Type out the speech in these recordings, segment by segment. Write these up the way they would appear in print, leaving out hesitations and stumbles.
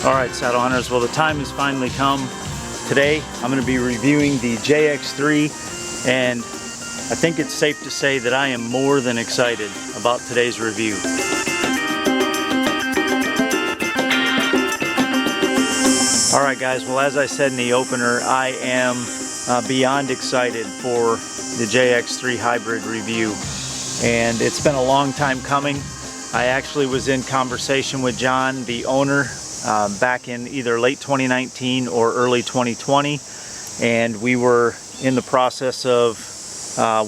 Alright, saddle hunters, well the time has finally come. Today I'm going to be reviewing the JX3, and I think it's safe to say that I am more than excited about today's review. Alright guys, well as I said in the opener, I am beyond excited for the JX3 Hybrid review, and it's been a long time coming. I actually was in conversation with John, the owner, back in either late 2019 or early 2020, and we were in the process of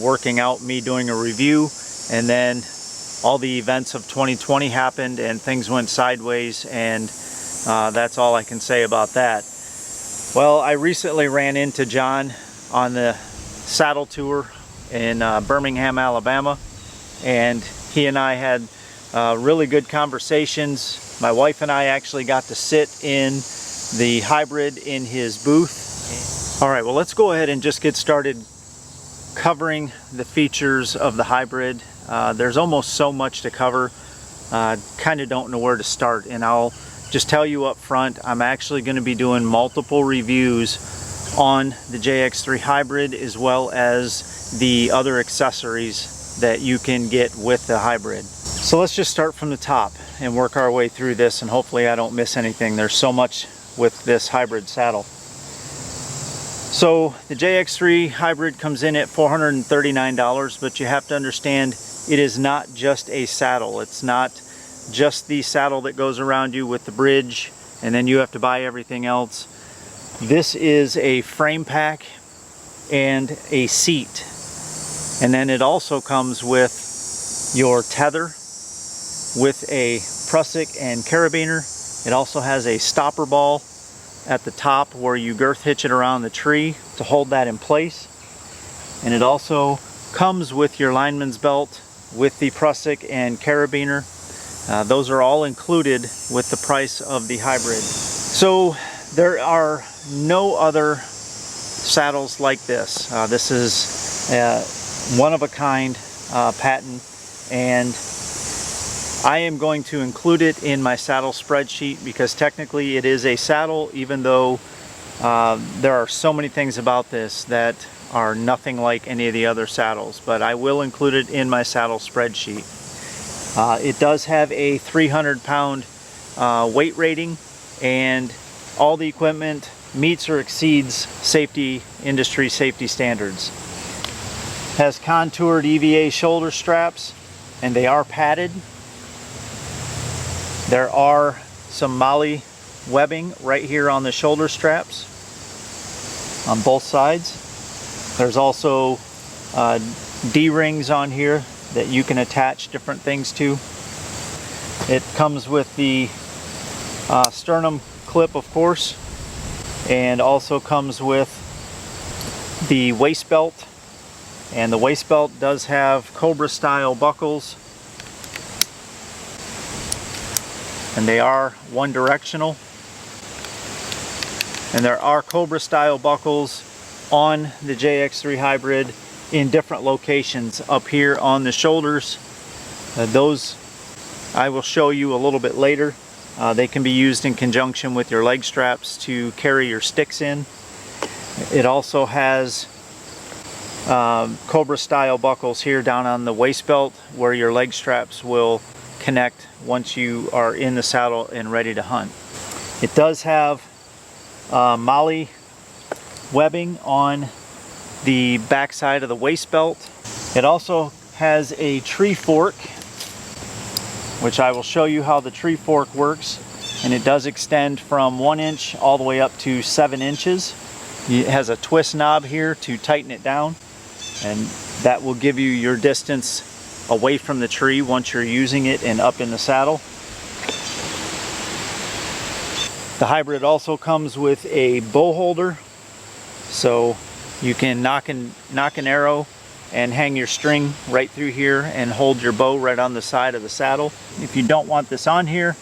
working out me doing a review, and then all the events of 2020 happened and things went sideways, and that's all I can say about that. Well, I recently ran into John on the saddle tour in Birmingham, Alabama, and he and I had really good conversations. My wife and I actually got to sit in the Hybrid in his booth. Alright, well let's go ahead and just get started covering the features of the Hybrid. There's almost so much to cover, kind of don't know where to start, and I'll just tell you up front, I'm actually going to be doing multiple reviews on the JX3 Hybrid as well as the other accessories that you can get with the Hybrid. So let's just start from the top and work our way through this, and hopefully I don't miss anything. There's so much with this Hybrid saddle. So the JX3 Hybrid comes in at $439, but you have to understand it is not just a saddle. It's not just the saddle that goes around you with the bridge and then you have to buy everything else. This is a frame pack and a seat, and then it also comes with your tether with a prusik and carabiner. It also has a stopper ball at the top where you girth hitch it around the tree to hold that in place, and it also comes with your lineman's belt with the prusik and carabiner. Those are all included with the price of the Hybrid. So there are no other saddles like this. This is one of a kind patent, and I am going to include it in my saddle spreadsheet because technically it is a saddle, even though there are so many things about this that are nothing like any of the other saddles, but I will include it in my saddle spreadsheet. It does have a 300-pound weight rating, and all the equipment meets or exceeds industry safety standards. Has contoured EVA shoulder straps, and they are padded. There are some MOLLE webbing right here on the shoulder straps on both sides. There's also D-rings on here that you can attach different things to. It comes with the sternum clip, of course, and also comes with the waist belt, and the waist belt does have Cobra style buckles, and they are one directional, and there are Cobra style buckles on the JX3 Hybrid in different locations up here on the shoulders. Those I will show you a little bit later. They can be used in conjunction with your leg straps to carry your sticks in. It also has Cobra style buckles here down on the waist belt where your leg straps will connect once you are in the saddle and ready to hunt. It does have MOLLE webbing on the back side of the waist belt. It also has a tree fork, which I will show you how the tree fork works, and it does extend from 1 inch all the way up to 7 inches. It has a twist knob here to tighten it down, and that will give you your distance away from the tree once you're using it and up in the saddle. The Hybrid also comes with a bow holder, so you can knock an arrow and hang your string right through here and hold your bow right on the side of the saddle. If you don't want this on here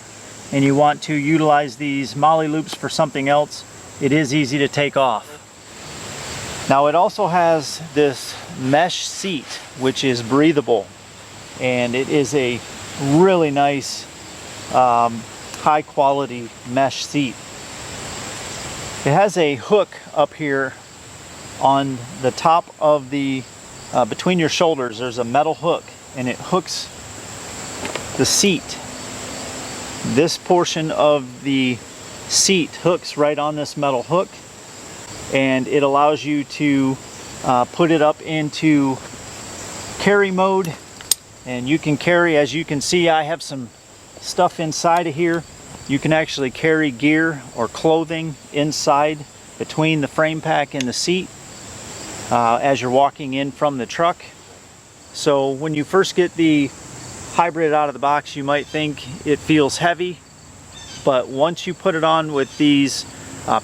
and you want to utilize these MOLLE loops for something else, it is easy to take off. Now it also has this mesh seat, which is breathable, and it is a really nice high quality mesh seat. It has a hook up here on the top of the, between your shoulders, there's a metal hook, and it hooks the seat. This portion of the seat hooks right on this metal hook, and it allows you to put it up into carry mode, and you can carry, as you can see, I have some stuff inside of here. You can actually carry gear or clothing inside between the frame pack and the seat as you're walking in from the truck. So when you first get the Hybrid out of the box, you might think it feels heavy, but once you put it on with these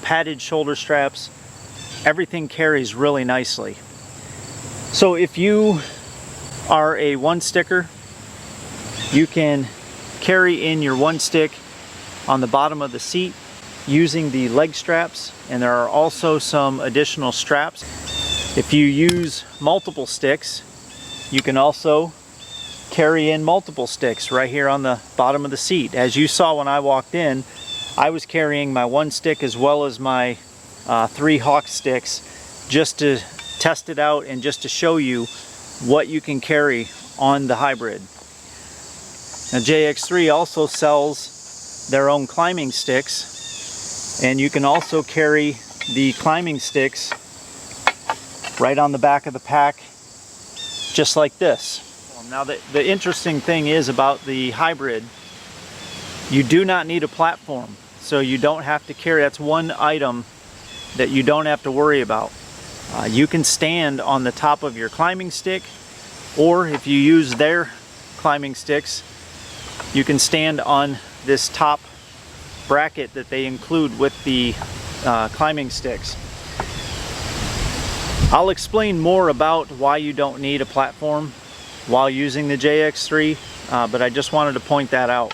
padded shoulder straps, everything carries really nicely. So if you are a one sticker, you can carry in your one stick on the bottom of the seat using the leg straps, and there are also some additional straps. If you use multiple sticks, you can also carry in multiple sticks right here on the bottom of the seat. As you saw when I walked in, I was carrying my one stick as well as my 3 Hawk sticks, just to test it out and just to show you what you can carry on the Hybrid. Now JX3 also sells their own climbing sticks, and you can also carry the climbing sticks right on the back of the pack, just like this. Now the interesting thing is about the Hybrid, you do not need a platform, so you don't have to carry. That's one item that you don't have to worry about. You can stand on the top of your climbing stick, or if you use their climbing sticks, you can stand on this top bracket that they include with the climbing sticks. I'll explain more about why you don't need a platform while using the JX3, but I just wanted to point that out.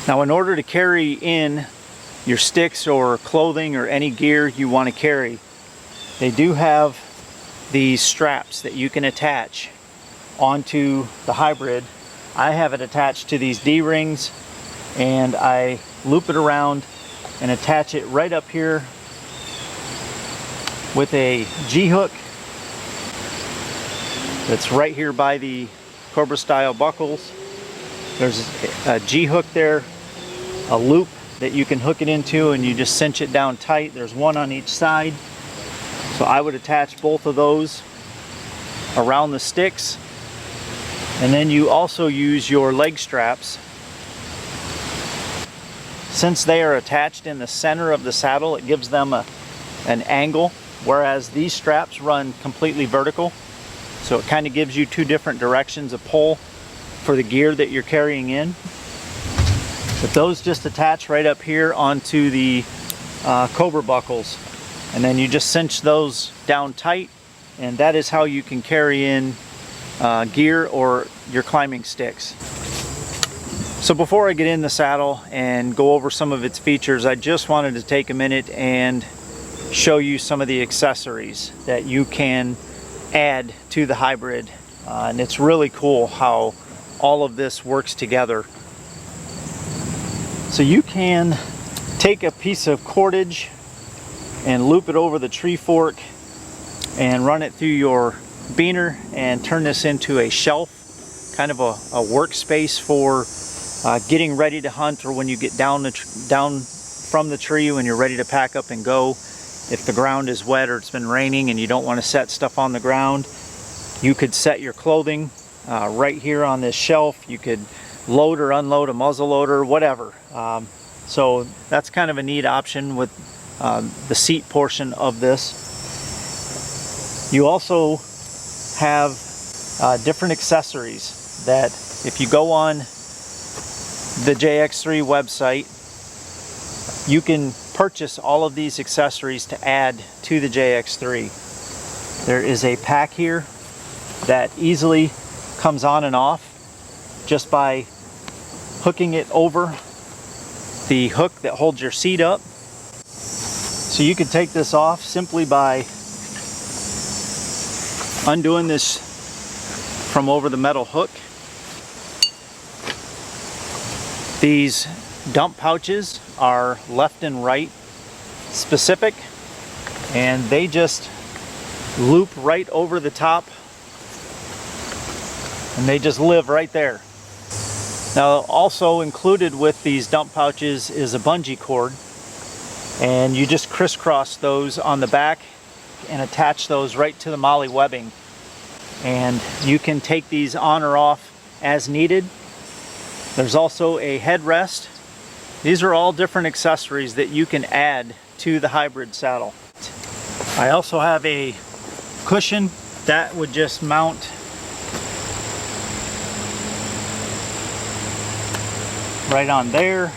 Now, in order to carry in your sticks or clothing or any gear you want to carry, they do have these straps that you can attach onto the Hybrid. I have it attached to these D-rings, and I loop it around and attach it right up here with a G-hook that's right here by the Cobra style buckles. There's a G-hook there, a loop that you can hook it into, and you just cinch it down tight. There's one on each side. So I would attach both of those around the sticks, and then you also use your leg straps. Since they are attached in the center of the saddle, it gives them an angle, whereas these straps run completely vertical. So it kind of gives you two different directions of pull for the gear that you're carrying in. But those just attach right up here onto the Cobra buckles, and then you just cinch those down tight, and that is how you can carry in gear or your climbing sticks. So before I get in the saddle and go over some of its features, I just wanted to take a minute and show you some of the accessories that you can add to the Hybrid, and it's really cool how all of this works together. So you can take a piece of cordage and loop it over the tree fork and run it through your beaner and turn this into a shelf, kind of a workspace for getting ready to hunt, or when you get down from the tree when you're ready to pack up and go. If the ground is wet or it's been raining and you don't want to set stuff on the ground, you could set your clothing right here on this shelf. You could load or unload a muzzle loader, whatever. So that's kind of a neat option with the seat portion of this. You also have different accessories that, if you go on the JX3 website, you can purchase all of these accessories to add to the JX3. There is a pack here that easily comes on and off just by hooking it over the hook that holds your seat up. So you can take this off simply by undoing this from over the metal hook. These dump pouches are left and right specific, and they just loop right over the top, and they just live right there. Now, also included with these dump pouches is a bungee cord, and you just crisscross those on the back and attach those right to the MOLLE webbing, and you can take these on or off as needed. There's also a headrest. These are all different accessories that you can add to the hybrid saddle. I also have a cushion that would just mount right on there,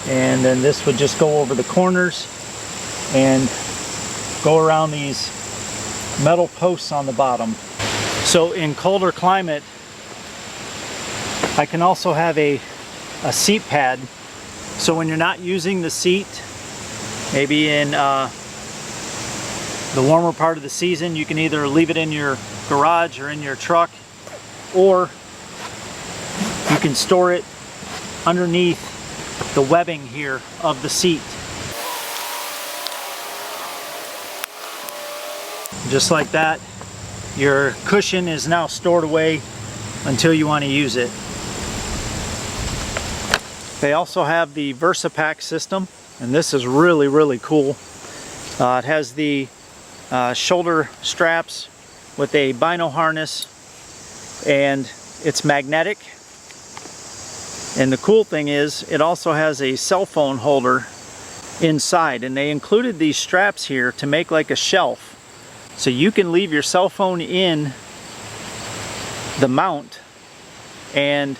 and then this would just go over the corners and go around these metal posts on the bottom. So in colder climate, I can also have a seat pad, so when you're not using the seat, maybe in the warmer part of the season, you can either leave it in your garage or in your truck, or you can store it underneath the webbing here of the seat. Just like that, your cushion is now stored away until you want to use it. They also have the VersaPack system, and this is really cool. It has the shoulder straps with a bino harness, and it's magnetic. And the cool thing is, it also has a cell phone holder inside, and they included these straps here to make like a shelf. So you can leave your cell phone in the mount and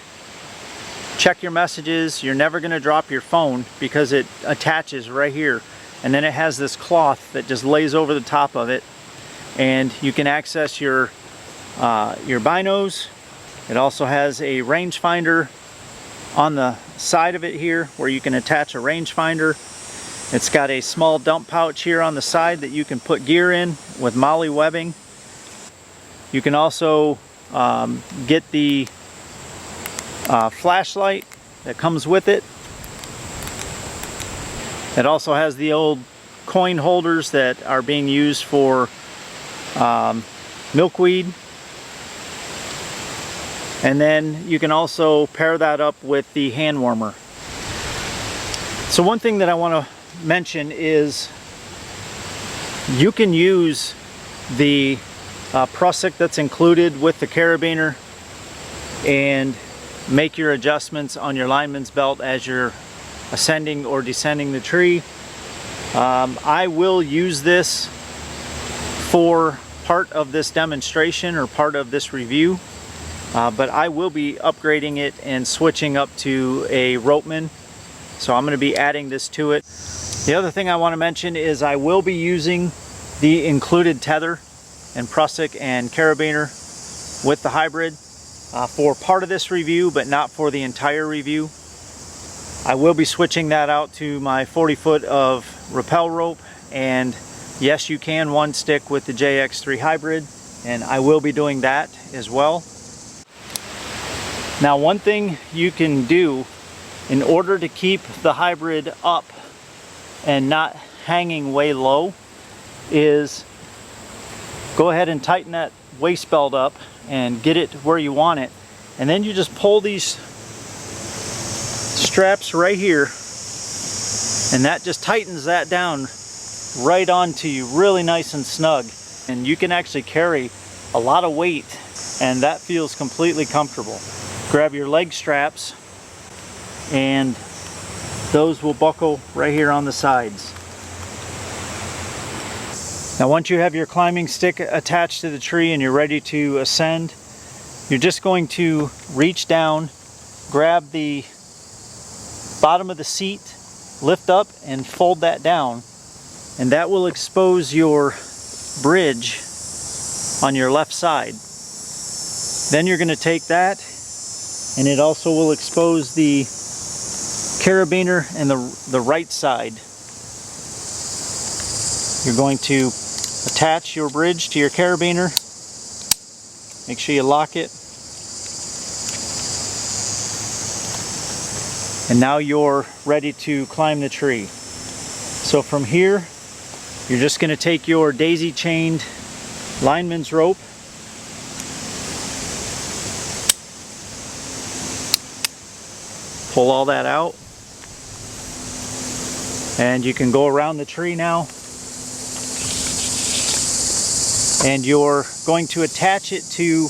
check your messages. You're never going to drop your phone because it attaches right here. And then it has this cloth that just lays over the top of it, and you can access your binos. It also has a rangefinder on the side of it here where you can attach a rangefinder. It's got a small dump pouch here on the side that you can put gear in with MOLLE webbing. You can also get the flashlight that comes with it. It also has the old coin holders that are being used for milkweed. And then you can also pair that up with the hand warmer. So one thing that I want to mention is you can use the prusik that's included with the carabiner and make your adjustments on your lineman's belt as you're ascending or descending the tree. I will use this for part of this demonstration or part of this review, but I will be upgrading it and switching up to a ropeman. So I'm going to be adding this to it. The other thing I want to mention is I will be using the included tether and prusik and carabiner with the hybrid for part of this review, but not for the entire review. I will be switching that out to my 40 foot of rappel rope, and yes, you can one stick with the JX3 Hybrid, and I will be doing that as well. Now, one thing you can do in order to keep the hybrid up and not hanging way low is go ahead and tighten that waist belt up and get it where you want it, and then you just pull these straps right here, and that just tightens that down right onto you really nice and snug, and you can actually carry a lot of weight, and that feels completely comfortable. Grab your leg straps, and those will buckle right here on the sides. Now, once you have your climbing stick attached to the tree and you're ready to ascend, you're just going to reach down, grab the bottom of the seat, lift up and fold that down, and that will expose your bridge on your left side. Then you're going to take that, and it also will expose the carabiner and the right side. You're going to attach your bridge to your carabiner. Make sure you lock it. And now you're ready to climb the tree. So from here, you're just going to take your daisy chained lineman's rope, pull all that out, and you can go around the tree now. And you're going to attach it to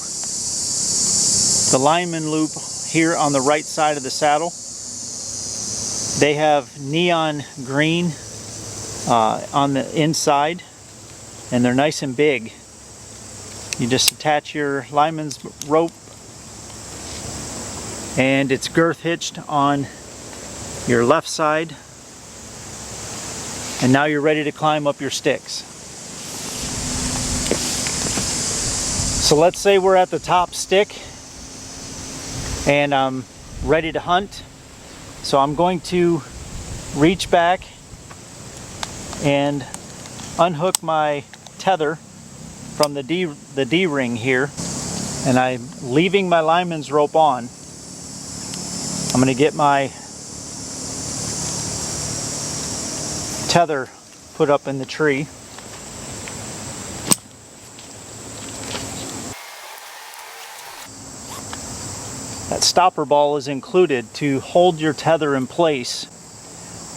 the lineman loop here on the right side of the saddle. They have neon green on the inside, and they're nice and big. You just attach your lineman's rope, and it's girth hitched on your left side, and now you're ready to climb up your sticks. So let's say we're at the top stick and I'm ready to hunt. So I'm going to reach back and unhook my tether from the D-ring here, and I'm leaving my lineman's rope on. I'm going to get my tether put up in the tree. That stopper ball is included to hold your tether in place.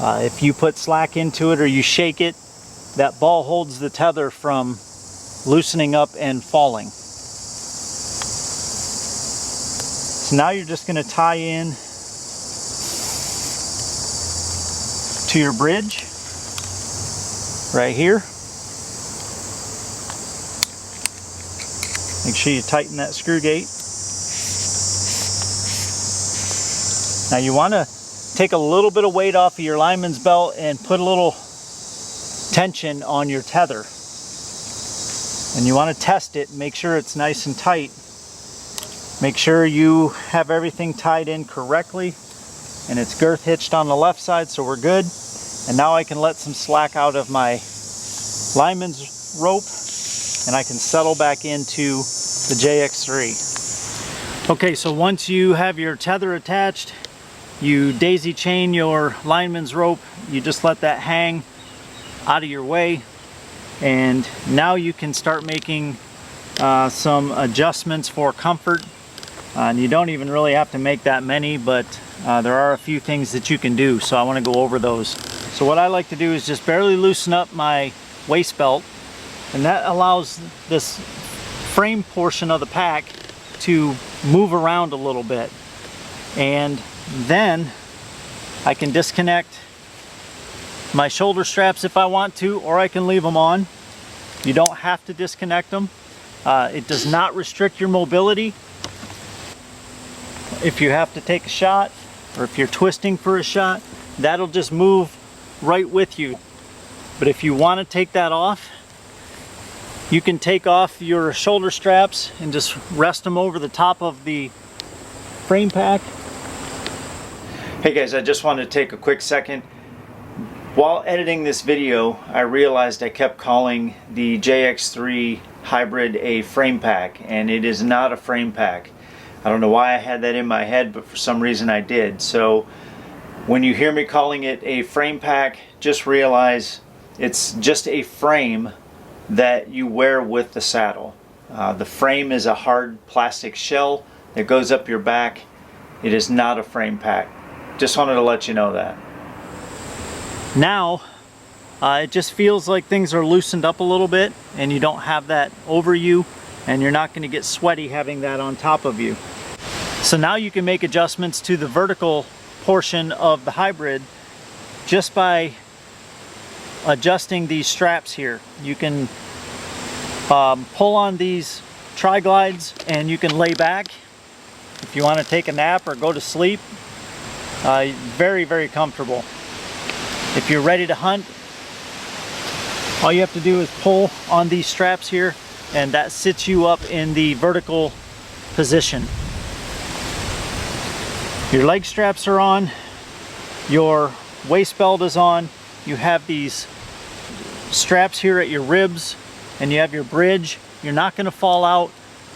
If you put slack into it or you shake it, that ball holds the tether from loosening up and falling. So now you're just going to tie in to your bridge right here. Make sure you tighten that screw gate. Now you want to take a little bit of weight off of your lineman's belt and put a little tension on your tether. And you want to test it, make sure it's nice and tight. Make sure you have everything tied in correctly, and it's girth hitched on the left side, so we're good. And now I can let some slack out of my lineman's rope, and I can settle back into the JX3. Okay, so once you have your tether attached, you daisy chain your lineman's rope, you just let that hang out of your way, and now you can start making some adjustments for comfort. And you don't even really have to make that many, but there are a few things that you can do, so I want to go over those. So what I like to do is just barely loosen up my waist belt, and that allows this frame portion of the pack to move around a little bit. And then I can disconnect my shoulder straps if I want to, or I can leave them on. You don't have to disconnect them. It does not restrict your mobility. If you have to take a shot, or if you're twisting for a shot, that'll just move right with you. But if you want to take that off, you can take off your shoulder straps and just rest them over the top of the frame pack. Hey guys, I just wanted to take a quick second. While editing this video, I realized I kept calling the JX3 Hybrid a frame pack, and it is not a frame pack. I don't know why I had that in my head, but for some reason I did. So when you hear me calling it a frame pack, just realize it's just a frame that you wear with the saddle. The frame is a hard plastic shell that goes up your back. It is not a frame pack. Just wanted to let you know that. Now, it just feels like things are loosened up a little bit, and you don't have that over you, and you're not going to get sweaty having that on top of you. So now you can make adjustments to the vertical portion of the hybrid just by adjusting these straps here. You can pull on these tri-glides and you can lay back if you want to take a nap or go to sleep. Very, very comfortable. If you're ready to hunt, all you have to do is pull on these straps here, and that sits you up in the vertical position. Your leg straps are on, your waist belt is on, you have these straps here at your ribs, and you have your bridge. You're not going to fall out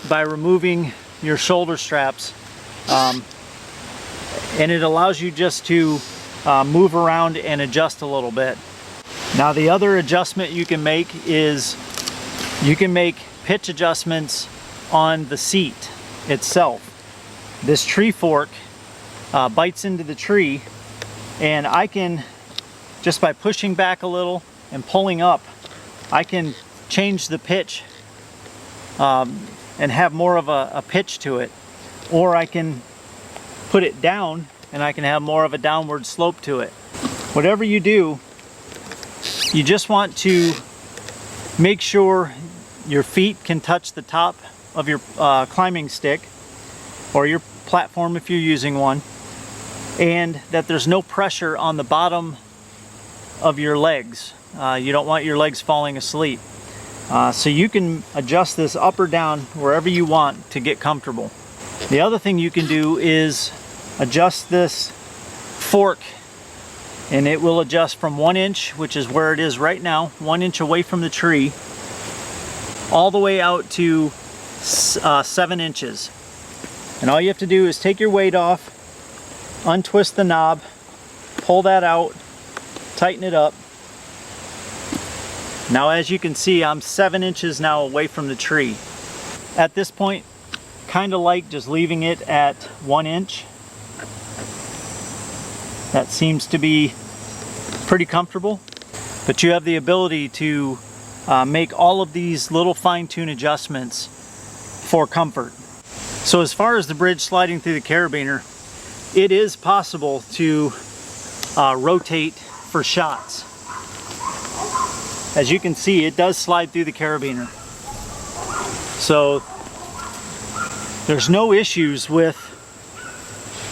by removing your shoulder straps. and it allows you just to move around and adjust a little bit. Now the other adjustment you can make is you can make pitch adjustments on the seat itself. This tree fork bites into the tree, and I can, just by pushing back a little and pulling up, I can change the pitch and have more of a pitch to it. Or I can put it down and I can have more of a downward slope to it. Whatever you do, you just want to make sure your feet can touch the top of your climbing stick or your platform if you're using one, and that there's no pressure on the bottom of your legs. You don't want your legs falling asleep. So you can adjust this up or down wherever you want to get comfortable. The other thing you can do is adjust this fork, and it will adjust from 1 inch, which is where it is right now, 1 inch away from the tree, all the way out to 7 inches. And all you have to do is take your weight off, untwist the knob, pull that out, tighten it up. Now as you can see, I'm 7 inches now away from the tree. At this point, kind of like just leaving it at 1 inch. That seems to be pretty comfortable, but you have the ability to make all of these little fine-tune adjustments for comfort. So as far as the bridge sliding through the carabiner, it is possible to rotate for shots. As you can see, it does slide through the carabiner. So there's no issues with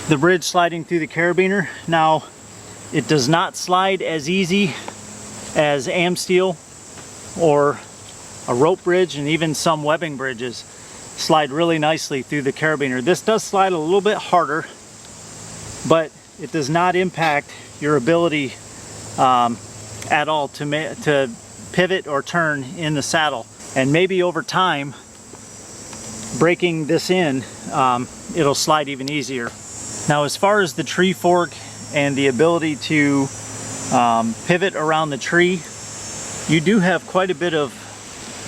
the bridge sliding through the carabiner. Now, it does not slide as easy as Amsteel or a rope bridge, and even some webbing bridges slide really nicely through the carabiner. This does slide a little bit harder, but it does not impact your ability at all to pivot or turn in the saddle. And maybe over time, breaking this in, it'll slide even easier. Now as far as the tree fork and the ability to pivot around the tree, you do have quite a bit of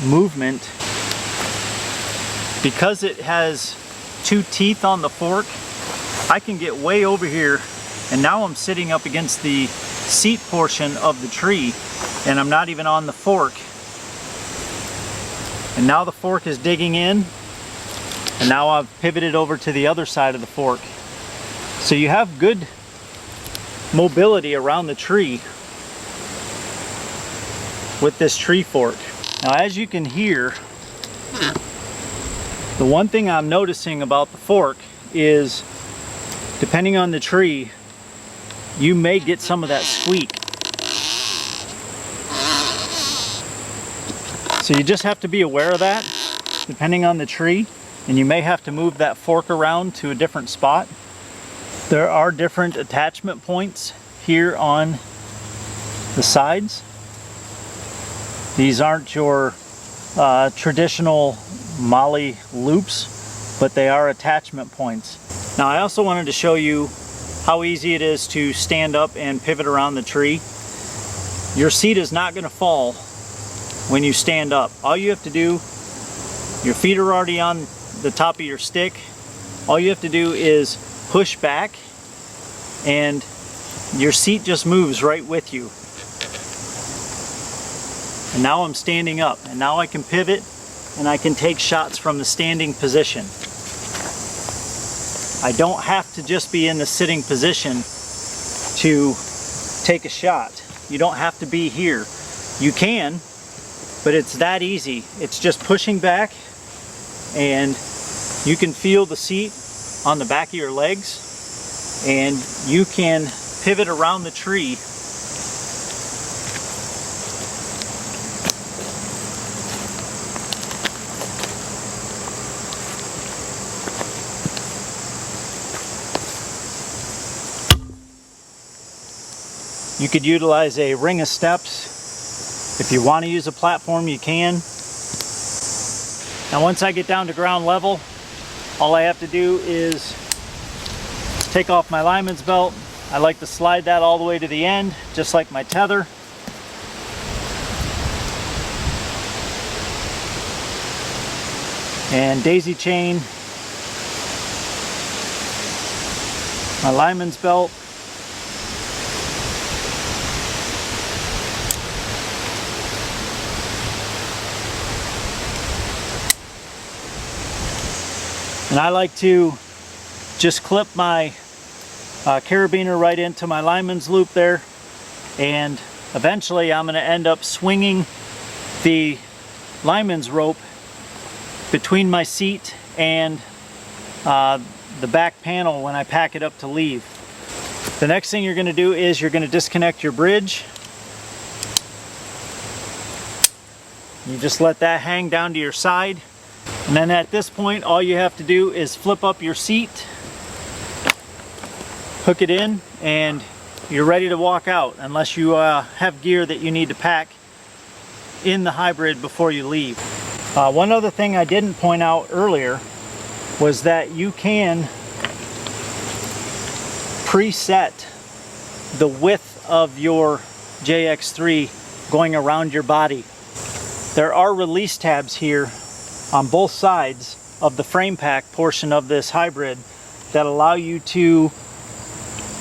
movement. Because it has 2 teeth on the fork, I can get way over here, and now I'm sitting up against the seat portion of the tree, and I'm not even on the fork. And now the fork is digging in, and now I've pivoted over to the other side of the fork. So you have good mobility around the tree with this tree fork. Now as you can hear, the one thing I'm noticing about the fork is, depending on the tree, you may get some of that squeak. So you just have to be aware of that, depending on the tree, and you may have to move that fork around to a different spot. There are different attachment points here on the sides. These aren't your traditional molly loops, but they are attachment points. Now I also wanted to show you how easy it is to stand up and pivot around the tree. Your seat is not going to fall when you stand up. All you have to do, your feet are already on the top of your stick. All you have to do is push back and your seat just moves right with you. And now I'm standing up, and now I can pivot and I can take shots from the standing position. I don't have to just be in the sitting position to take a shot. You don't have to be here. You can, but it's that easy. It's just pushing back, and you can feel the seat on the back of your legs, and you can pivot around the tree . You could utilize a ring of steps. If you want to use a platform, you can. Now once I get down to ground level, all I have to do is Take off my lineman's belt. I like to slide that all the way to the end, just like my tether. And daisy chain my lineman's belt. And I like to just clip my carabiner right into my lineman's loop there, and eventually I'm going to end up swinging the lineman's rope between my seat and the back panel when I pack it up to leave. The next thing you're going to do is you're going to disconnect your bridge. You just let that hang down to your side, and then at this point all you have to do is flip up your seat, hook it in, and you're ready to walk out, unless you have gear that you need to pack in the hybrid before you leave. One other thing I didn't point out earlier was that you can preset the width of your JX3 going around your body. There are release tabs here on both sides of the frame pack portion of this hybrid that allow you to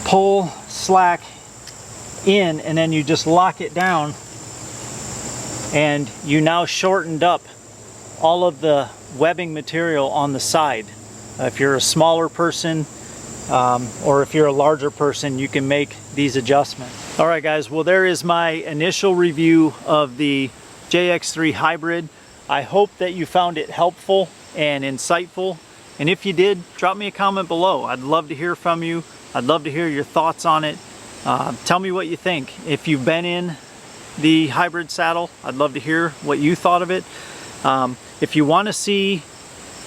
pull slack in, and then you just lock it down, and you now shortened up all of the webbing material on the side. If you're a smaller person or if you're a larger person, you can make these adjustments. Alright guys, well there is my initial review of the JX3 Hybrid. I hope that you found it helpful and insightful, and if you did, drop me a comment below. I'd love to hear from you. I'd love to hear your thoughts on it. Tell me what you think. If you've been in the hybrid saddle, I'd love to hear what you thought of it. If you want to see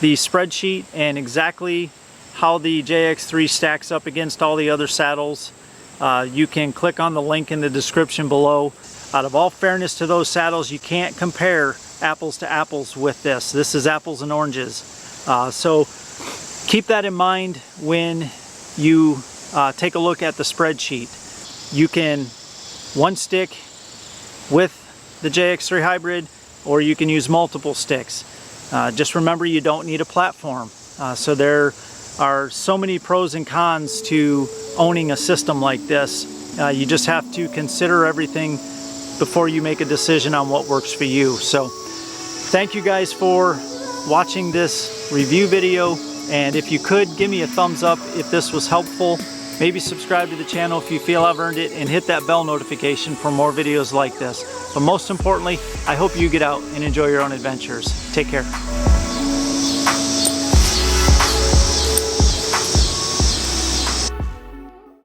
the spreadsheet and exactly how the JX3 stacks up against all the other saddles, you can click on the link in the description below. Out of all fairness to those saddles, you can't compare apples to apples with this. This is apples and oranges. So keep that in mind when you take a look at the spreadsheet. You can one stick with the JX3 Hybrid, or you can use multiple sticks. Just remember, you don't need a platform. So there are so many pros and cons to owning a system like this. You just have to consider everything before you make a decision on what works for you. So thank you guys for watching this review video, and if you could, give me a thumbs up if this was helpful. Maybe subscribe to the channel if you feel I've earned it, and hit that bell notification for more videos like this. But most importantly, I hope you get out and enjoy your own adventures. Take care.